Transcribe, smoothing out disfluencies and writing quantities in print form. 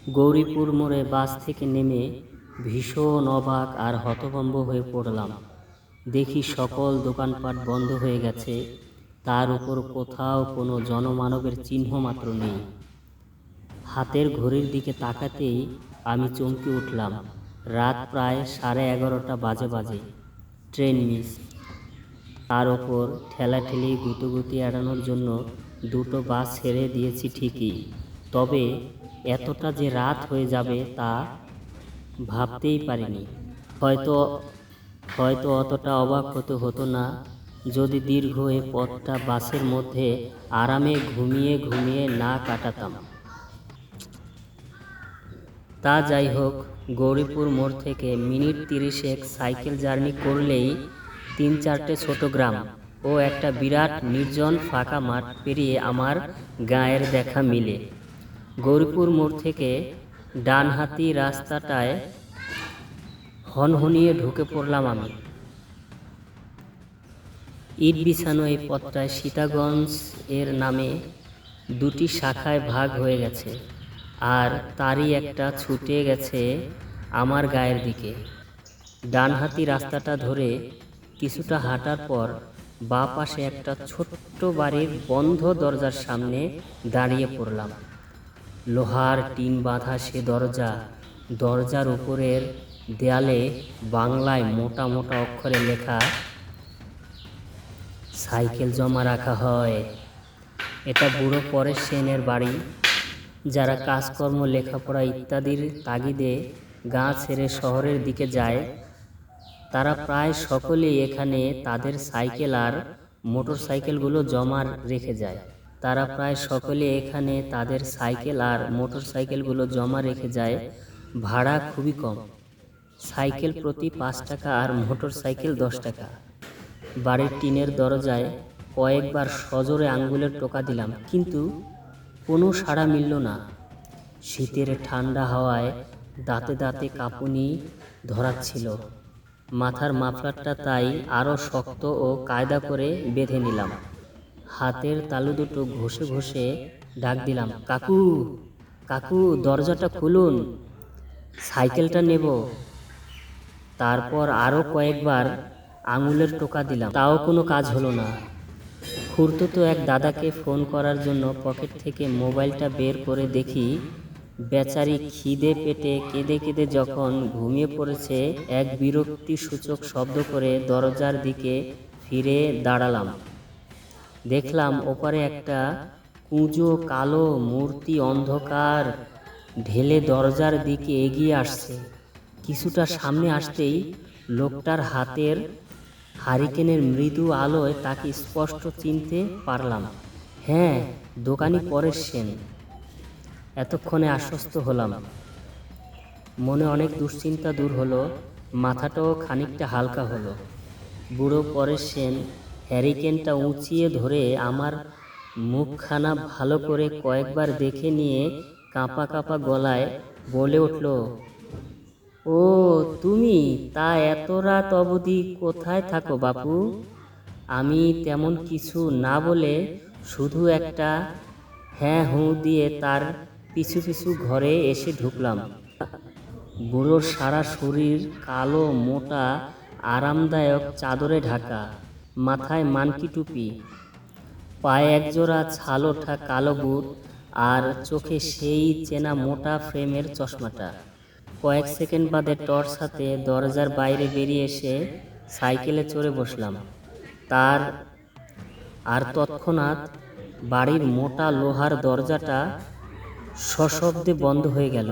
গৌরীপুর মোড়ে বাস থেকে নেমে ভীষণ অবাক আর হতভম্ব হয়ে পড়লাম। দেখি সকল দোকানপাট বন্ধ হয়ে গেছে, তার উপর কোথাও কোনো জনমানবের চিহ্ন মাত্র নেই। হাতের ঘড়ির দিকে তাকাতেই আমি চমকে উঠলাম। রাত প্রায় 11:30 বাজে। Train miss. তার ওপর ঠেলাঠেলি গুতোগুতি এড়ানোর জন্য দুটো বাস ছেড়ে দিয়েছি ঠিকই, তবে এতটা যে রাত হয়ে যাবে তা ভাবতেই পারিনি। হয়তো হয়তো অতটা অবাক হতো না যদি দীর্ঘ এ পথটা বাসের মধ্যে আরামে ঘুমিয়ে ঘুমিয়ে না কাটাতাম। তা যাই হোক, গৌরীপুর মোড় থেকে মিনিট 30 সাইকেল জার্নি করলেই 3-4টে ছোট গ্রাম ও একটা বিরাট নির্জন ফাঁকা মাঠ পেরিয়ে আমার গাঁয়ের দেখা মিলে। গৌরীপুর মোড় থেকে ডানহাতি রাস্তাটায় হনহনিয়ে ঢুকে পড়লাম আমি। ইট বিছানো এই পথটায় সীতাগঞ্জ এর নামে দুটি শাখায় ভাগ হয়ে গেছে, আর তারই একটা ছুটে গেছে আমার গায়ের দিকে। ডানহাতি রাস্তাটা ধরে কিছুটা হাঁটার পর বাঁ পাশে একটা ছোট্ট বাড়ির বন্ধ দরজার সামনে দাঁড়িয়ে পড়লাম। লোহার টিন বাঁধা সে দরজার উপরের দেয়ালে বাংলায় মোটা মোটা অক্ষরে লেখা, সাইকেল জমা রাখা হয়। এটা বুড়ো পরেশ সেনের বাড়ি। যারা কাজকর্ম, লেখাপড়া ইত্যাদির তাগিদে গাঁ ছেড়ে শহরের দিকে যায়, তারা প্রায় সকলেই এখানে তাদের সাইকেল আর মোটর সাইকেলগুলো জমা রেখে যায়। ভাড়া খুবই কম, সাইকেল প্রতি 5 টাকা আর মোটর সাইকেল 10 টাকা। বাড়ির টিনের দরজায় কয়েকবার সজোরে আঙ্গুলের টোকা দিলাম, কিন্তু কোনো সাড়া মিলল না। শীতের ঠান্ডা হাওয়ায় দাঁতে দাঁতে কাঁপুনি ধরাচ্ছিল। মাথার মাফলারটা তাই আরও শক্ত ও কায়দা করে বেঁধে নিলাম। হাতের তালু দুটো ঘষে ঘষে ডাক দিলাম, কাকু কাকু, দরজাটা খুলুন, সাইকেলটা নেব। তারপর আরও কয়েকবার আঙুলের টোকা দিলাম, তাও কোনো কাজ হলো না। খুড়তুতো এক দাদাকে ফোন করার জন্য পকেট থেকে মোবাইলটা বের করে দেখি, বেচারি খিদে পেটে কেঁদে কেঁদে যখন ঘুমিয়ে পড়েছে। এক বিরক্তিসূচক শব্দ করে দরজার দিকে ফিরে দাঁড়ালাম। দেখলাম ওপারে একটা কুঁজো কালো মূর্তি অন্ধকার ঢেলে দরজার দিকে এগিয়ে আসছে। কিছুটা সামনে আসতেই লোকটার হাতের হারিকেনের মৃদু আলোয় তাকে স্পষ্ট চিনতে পারলাম। হ্যাঁ, দোকানি পরেশ সেন। এতক্ষণে আশ্বস্ত হলাম। মনে অনেক দুশ্চিন্তা দূর হলো, মাথাটাও খানিকটা হালকা হলো। বুড়ো পরেশ সেন হ্যারিকেনটা উঁচিয়ে ধরে আমার মুখখানা ভালো করে কয়েকবার দেখে নিয়ে কাঁপা কাঁপা গলায় বলে উঠল, ও তুমি, তা এত রাত অবধি কোথায় থাকো বাপু? আমি তেমন কিছু না বলে শুধু একটা হ্যাঁ হুঁ দিয়ে তার পিছু পিছু ঘরে এসে ঢুকলাম। বুড়োর সারা শরীর কালো মোটা আরামদায়ক চাদরে ঢাকা, মাথায় মানকি টুপি, পায়ে একজোড়া ছাল ওঠা কালো বুট, আর চোখে সেই চেনা মোটা ফ্রেমের চশমাটা। কয়েক সেকেন্ড বাদে টর্চ হাতে দরজার বাইরে বেরিয়ে এসে সাইকেলে চড়ে বসলাম। তৎক্ষণাৎ বাড়ির মোটা লোহার দরজাটা সশব্দে বন্ধ হয়ে গেল।